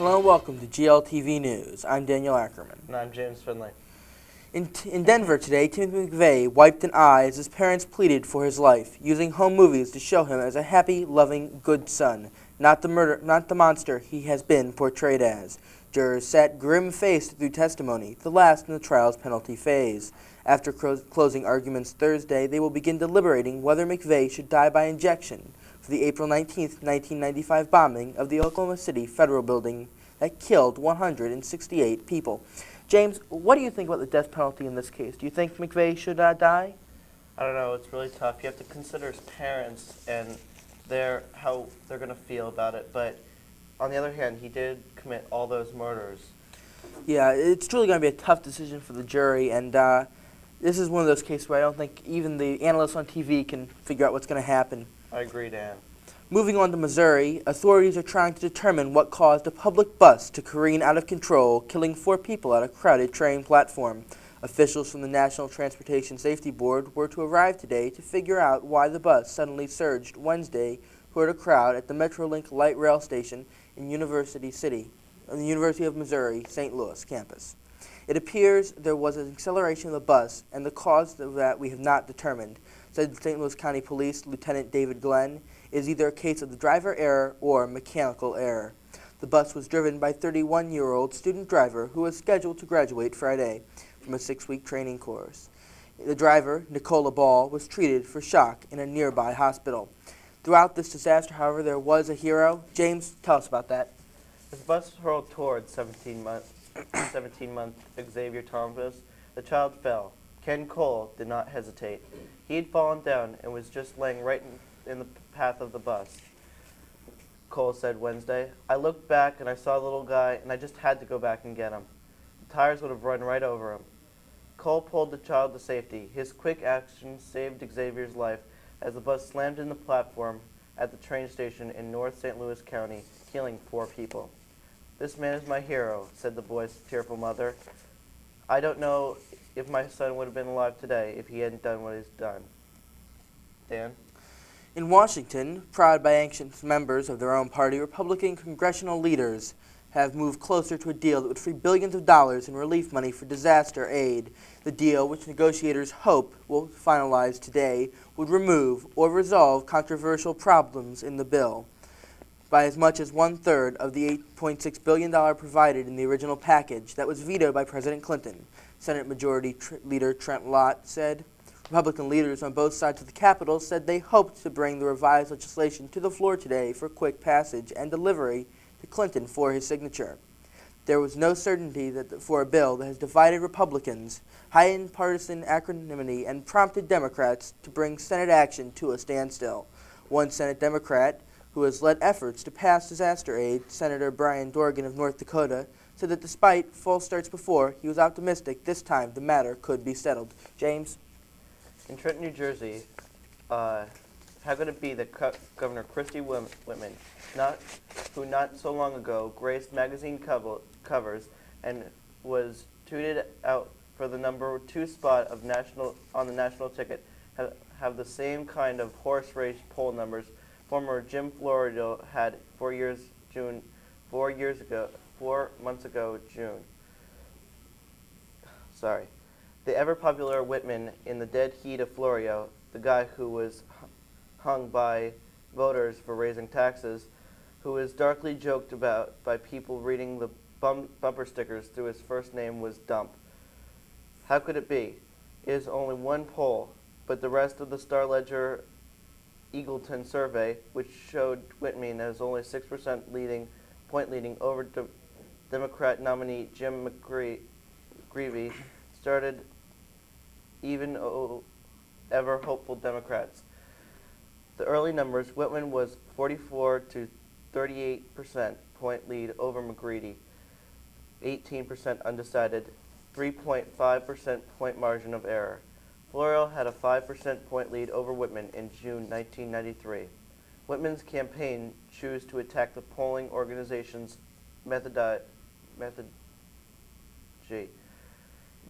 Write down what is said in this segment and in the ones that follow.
Hello and welcome to GLTV News. I'm Daniel Ackerman. And I'm James Finley. In Denver today, Timothy McVeigh wiped an eye as his parents pleaded for his life, using home movies to show him as a happy, loving, good son, not the monster he has been portrayed as. Jurors sat grim-faced through testimony, the last in the trial's penalty phase. After closing arguments Thursday, they will begin deliberating whether McVeigh should die by injection for the April 19, 1995 bombing of the Oklahoma City Federal Building that killed 168 people. James, what do you think about the death penalty in this case? Do you think McVeigh should die? I don't know, it's really tough. You have to consider his parents and how they're going to feel about it. But on the other hand, he did commit all those murders. Yeah, it's truly going to be a tough decision for the jury, and this is one of those cases where I don't think even the analysts on TV can figure out what's going to happen. I agree, Dan. Moving on to Missouri, authorities are trying to determine what caused a public bus to careen out of control, killing 4 people at a crowded train platform. Officials from the National Transportation Safety Board were to arrive today to figure out why the bus suddenly surged Wednesday toward a crowd at the Metrolink light rail station in University City, on the University of Missouri, St. Louis campus. It appears there was an acceleration of the bus, and the cause of that we have not determined, said St. Louis County Police Lieutenant David Glenn. Is either a case of the driver error or mechanical error. The bus was driven by 31-year-old student driver who was scheduled to graduate Friday from a 6-week training course. The driver, Nicola Ball, was treated for shock in a nearby hospital. Throughout this disaster, however, there was a hero. James, tell us about that. As the bus hurled towards 17-month Xavier Thomas, the child fell. Ken Cole did not hesitate. He had fallen down and was just laying right in the path of the bus. Cole said Wednesday, "I looked back and I saw the little guy and I just had to go back and get him. The tires would have run right over him." Cole pulled the child to safety. His quick action saved Xavier's life as the bus slammed in the platform at the train station in North St. Louis County, killing 4 people. "This man is my hero," said the boy's tearful mother. "I don't know if my son would have been alive today if he hadn't done what he's done." Dan? In Washington, proud by anxious members of their own party, Republican congressional leaders have moved closer to a deal that would free billions of dollars in relief money for disaster aid. The deal, which negotiators hope will finalize today, would remove or resolve controversial problems in the bill by as much as 1/3 of the $8.6 billion provided in the original package that was vetoed by President Clinton. Senate Majority Leader Trent Lott said. Republican leaders on both sides of the Capitol said they hoped to bring the revised legislation to the floor today for quick passage and delivery to Clinton for his signature. There was no certainty for a bill that has divided Republicans, heightened partisan acrimony, and prompted Democrats to bring Senate action to a standstill. One Senate Democrat, who has led efforts to pass disaster aid, Senator Brian Dorgan of North Dakota, said that despite false starts before, he was optimistic this time the matter could be settled. James? In Trenton, New Jersey, how could it be that Governor Christy Whitman, who not so long ago graced magazine covers and was tweeted out for the number 2 spot on the national ticket, have the same kind of horse race poll numbers former Jim Florida had 4 months ago, June. Sorry. The ever-popular Whitman in the dead heat of Florio, the guy who was hung by voters for raising taxes, who was darkly joked about by people reading the bumper stickers through his first name was Dump. How could it be? It is only one poll, but the rest of the Star Ledger Eagleton survey, which showed Whitman as only 6% point leading over Democrat nominee Jim McGreevey, started even ever hopeful Democrats. The early numbers, Whitman was 44 to 38% point lead over McGreevey, 18% undecided, 3.5% point margin of error. Florio had a 5% point lead over Whitman in June 1993. Whitman's campaign chose to attack the polling organization's methodology.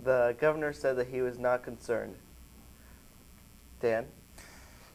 The governor said that he was not concerned. Dan?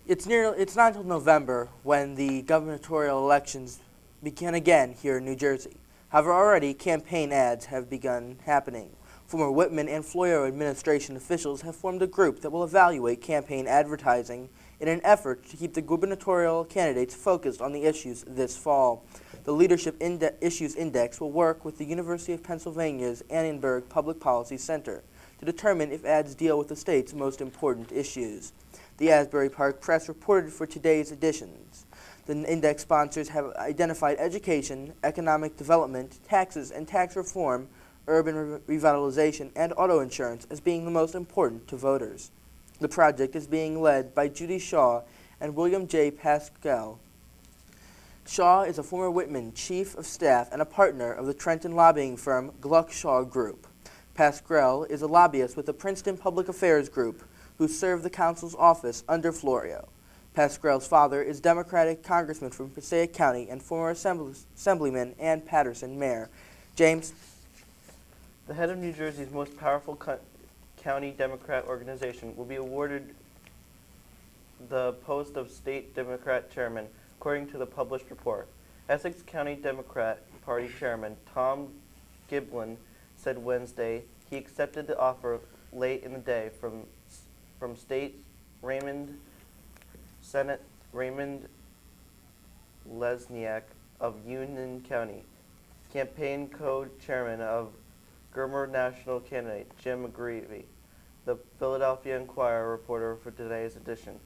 It's not until November when the gubernatorial elections begin again here in New Jersey. However, already campaign ads have begun happening. Former Whitman and Florio administration officials have formed a group that will evaluate campaign advertising in an effort to keep the gubernatorial candidates focused on the issues this fall. The Leadership Issues Index will work with the University of Pennsylvania's Annenberg Public Policy Center to determine if ads deal with the state's most important issues. The Asbury Park Press reported for today's editions. The index sponsors have identified education, economic development, taxes and tax reform, urban revitalization, and auto insurance as being the most important to voters. The project is being led by Judy Shaw and William J. Pascal. Shaw is a former Whitman chief of staff and a partner of the Trenton lobbying firm Gluck Shaw Group. Pascal is a lobbyist with the Princeton Public Affairs Group, who served the council's office under Florio. Pascal's father is Democratic Congressman from Passaic County and former Assemblyman and Patterson Mayor. James? The head of New Jersey's most powerful county Democrat organization will be awarded the post of state Democrat chairman, according to the published report. Essex County Democrat Party Chairman Tom Giblin said Wednesday he accepted the offer late in the day from Senate Raymond Lesniak of Union County, campaign co-chairman of Germer national candidate Jim McGreevey, the Philadelphia Inquirer reporter for today's edition.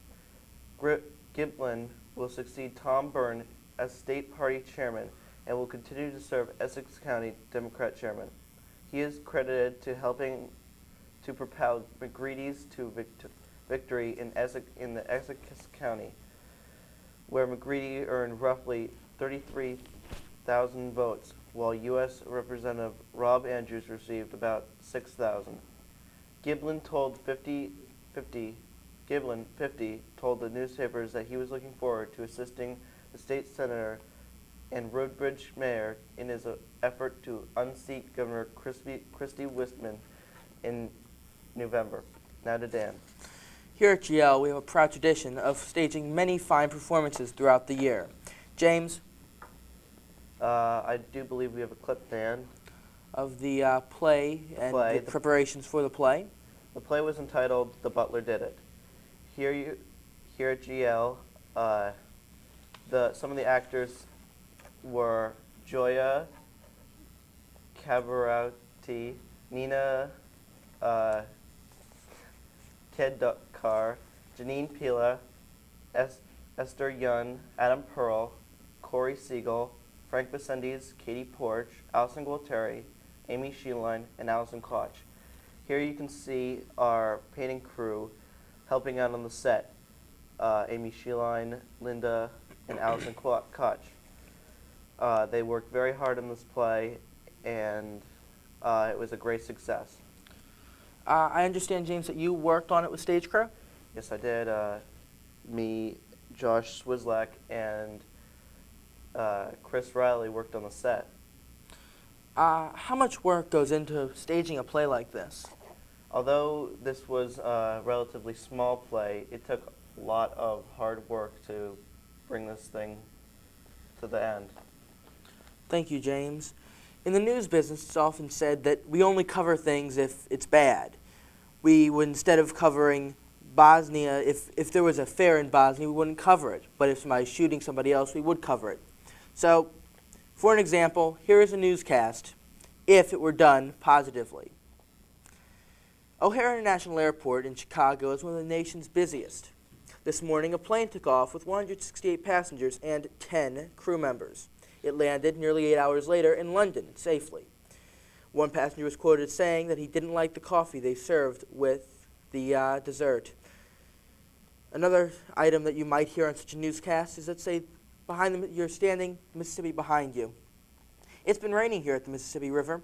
Giblin will succeed Tom Byrne as state party chairman and will continue to serve Essex County Democrat chairman. He is credited to helping to propel McGreevy's to victory in the Essex County, where McGreevy earned roughly 33,000 votes, while U.S. Representative Rob Andrews received about 6,000. Giblin 50 told the newspapers that he was looking forward to assisting the state senator and Roadbridge mayor in his effort to unseat Governor Christie Whitman in November. Now to Dan. Here at GL, we have a proud tradition of staging many fine performances throughout the year. James? I do believe we have a clip, Dan. Of the play and the preparations for the play. The play was entitled "The Butler Did It." Here at GL, some of the actors were Joya Cabarati, Nina Kedkar, Janine Pila, Esther Yun, Adam Pearl, Corey Siegel, Frank Vicendes, Katie Porch, Allison Gualteri, Amy Sheeline, and Allison Koch. Here you can see our painting crew helping out on the set. Amy Sheeline, Linda, and Allison Koch. They worked very hard on this play, and it was a great success. I understand, James, that you worked on it with stage crew? Yes, I did. Me, Josh Swislak, and Chris Riley worked on the set. How much work goes into staging a play like this? Although this was a relatively small play, it took a lot of hard work to bring this thing to the end. Thank you, James. In the news business, it's often said that we only cover things if it's bad. We would, instead of covering Bosnia, if there was a fair in Bosnia, we wouldn't cover it. But if somebody's shooting somebody else, we would cover it. So, for an example, here is a newscast, if it were done positively. O'Hare International Airport in Chicago is one of the nation's busiest. This morning, a plane took off with 168 passengers and 10 crew members. It landed nearly 8 hours later in London safely. One passenger was quoted as saying that he didn't like the coffee they served with the dessert. Another item that you might hear on such a newscast is, let's say, you're standing, Mississippi behind you. It's been raining here at the Mississippi River,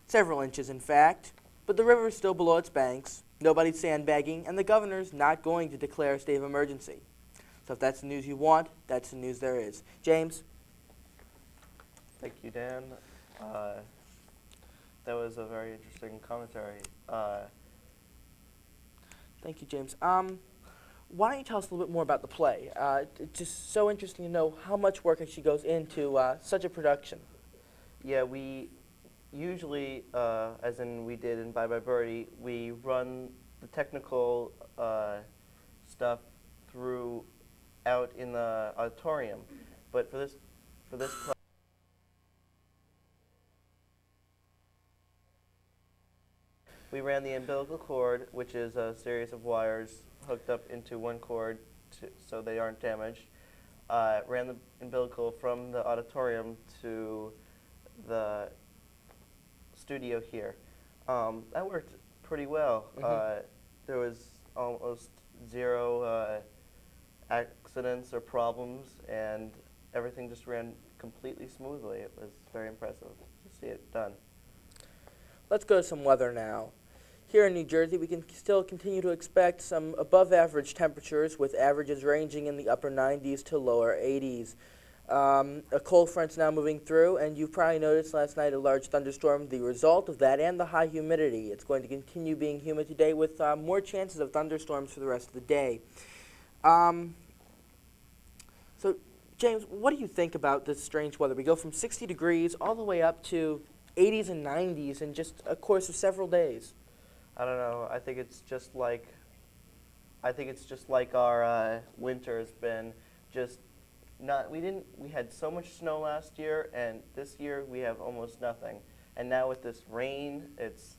several inches in fact, but the river is still below its banks, nobody's sandbagging, and the governor's not going to declare a state of emergency. So if that's the news you want, that's the news there is. James? Thank you, Dan. That was a very interesting commentary. Thank you, James. Why don't you tell us a little bit more about the play? It's just so interesting to know how much work actually goes into such a production. Yeah, we usually, as in we did in Bye Bye Birdie, we run the technical stuff through out in the auditorium. But for this class, we ran the umbilical cord, which is a series of wires hooked up into one cord so they aren't damaged. Ran the umbilical from the auditorium to the studio here. That worked pretty well. There was almost zero accidents or problems, and everything just ran completely smoothly. It was very impressive to see it done. Let's go to some weather now. Here in New Jersey, we can still continue to expect some above-average temperatures, with averages ranging in the upper 90s to lower 80s. A cold front's now moving through, and you probably noticed last night a large thunderstorm. The result of that and the high humidity. It's going to continue being humid today with more chances of thunderstorms for the rest of the day. So, James, what do you think about this strange weather? We go from 60 degrees all the way up to 80s and 90s in just a course of several days. I don't know. I think it's just like our winter has been just not. We had so much snow last year, and this year we have almost nothing. And now with this rain, it's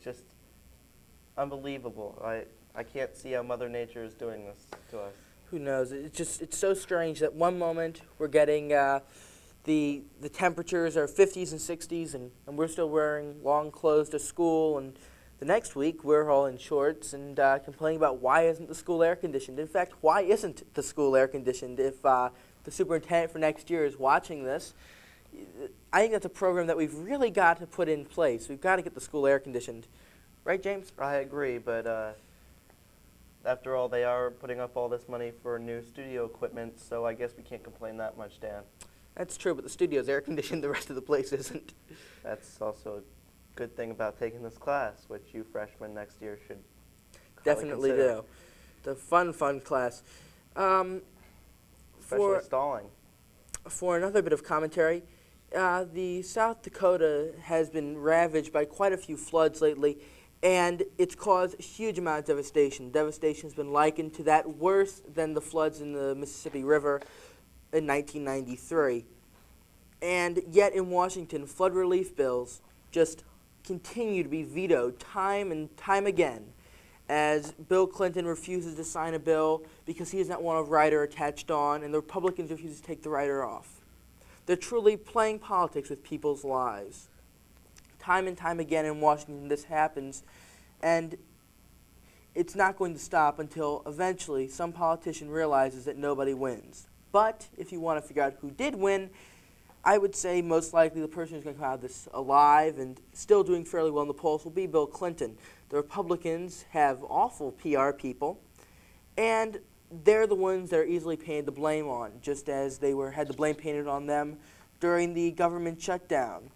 just unbelievable. I can't see how Mother Nature is doing this to us. Who knows? It's so strange that one moment we're getting the temperatures are 50s and 60s, and we're still wearing long clothes to school, and the next week we're all in shorts and complaining about why isn't the school air conditioned. In fact, why isn't the school air conditioned? If the superintendent for next year is watching this, I think that's a program that we've really got to put in place. We've got to get the school air conditioned. Right, James? I agree, but after all, they are putting up all this money for new studio equipment, so I guess we can't complain that much, Dan. That's true, but the studio's air conditioned, the rest of the place isn't. That's also a good thing about taking this class, which you freshmen next year should definitely consider. do. The fun class. Especially stalling. For another bit of commentary, the South Dakota has been ravaged by quite a few floods lately, and it's caused a huge amount of devastation. Devastation has been likened to that worse than the floods in the Mississippi River in 1993. And yet in Washington, flood relief bills just continue to be vetoed time and time again, as Bill Clinton refuses to sign a bill because he does not want a rider attached on, and the Republicans refuse to take the rider off. They're truly playing politics with people's lives. Time and time again in Washington this happens, and it's not going to stop until eventually some politician realizes that nobody wins. But if you want to figure out who did win, I would say most likely the person who's going to come out of this alive and still doing fairly well in the polls will be Bill Clinton. The Republicans have awful PR people, and they're the ones that are easily painted the blame on, just as they had the blame painted on them during the government shutdown.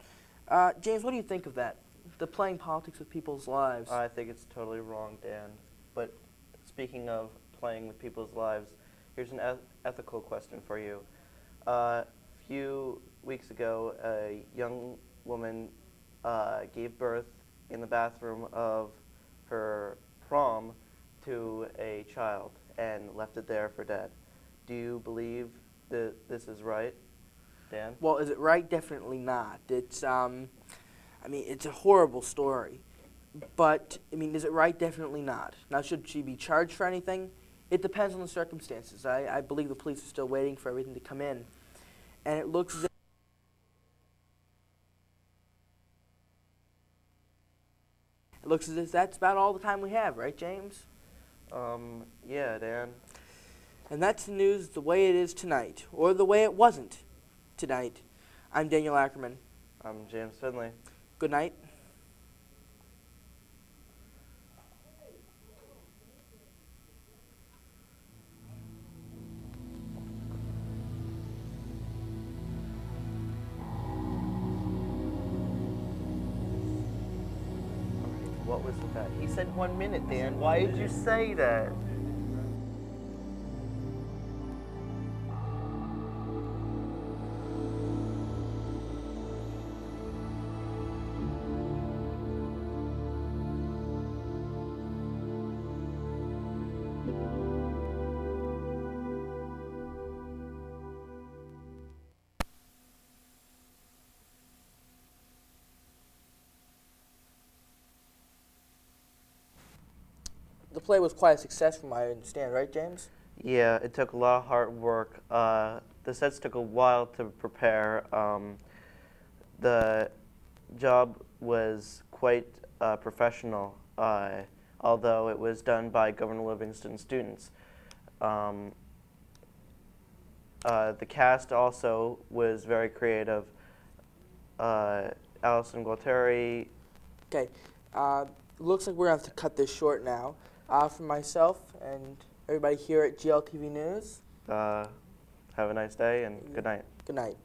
James, what do you think of that? The playing politics with people's lives. I think it's totally wrong, Dan. But speaking of playing with people's lives, here's an ethical question for you. A few weeks ago, a young woman gave birth in the bathroom of her prom to a child and left it there for dead. Do you believe that this is right, Dan? Well, is it right? Definitely not. It's, it's a horrible story. But, is it right? Definitely not. Now, should she be charged for anything? It depends on the circumstances. I believe the police are still waiting for everything to come in. And it looks as if that's about all the time we have, right, James? Yeah, Dan. And that's the news the way it is tonight, or the way it wasn't tonight. I'm Daniel Ackerman. I'm James Finley. Good night. What was that? He said 1 minute, Dan. Why did you say that? the play was quite a success from what I understand, right, James? Yeah, it took a lot of hard work. The sets took a while to prepare. The job was quite professional, although it was done by Governor Livingston students. The cast also was very creative. Allison Gualteri. Okay. Looks like we're going to have to cut this short now. For myself and everybody here at GLTV News, Have a nice day and good night. good night.